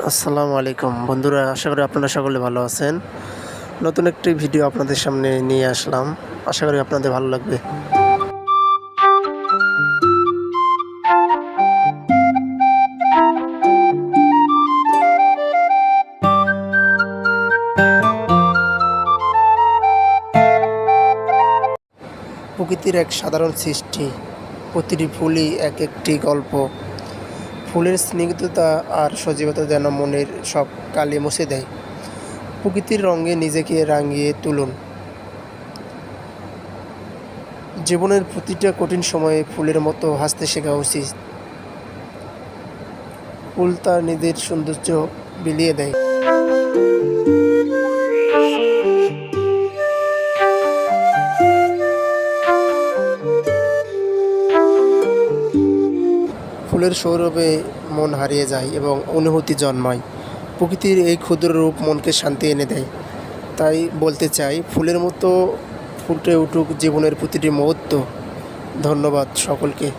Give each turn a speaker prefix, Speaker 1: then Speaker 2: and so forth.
Speaker 1: আসসালামু আলাইকুম বন্ধুরা, আশা করি আপনারা সকলে ভালো আছেন। নতুন একটি ভিডিও আপনাদের সামনে নিয়ে আসলাম, আশা করি আপনাদের ভালো লাগবে। প্রকৃতির এক সাধারণ সৃষ্টি, প্রতিটি ফুলই এক একটি গল্প। ফুলের স্নিগ্ধতা আর সজীবতা যেন মনের সব কালি মুছে দেয়। প্রকৃতির রঙে নিজেকে রাঙিয়ে তুলুন। জীবনের প্রতিটা কঠিন সময়ে ফুলের মতো হাসতে শেখা উচিত। ফুল তার নিজের সৌন্দর্য বিলিয়ে দেয়। ফুলের সৌরভে মন হারিয়ে যায় এবং অনুভূতি জন্মায়। প্রকৃতির এই ক্ষুদ্র রূপ মনকে শান্তি এনে দেয়। তাই বলতে চাই, ফুলের মতো ফুটে উঠুক জীবনের প্রতিটি মুহূর্ত। ধন্যবাদ সকলকে।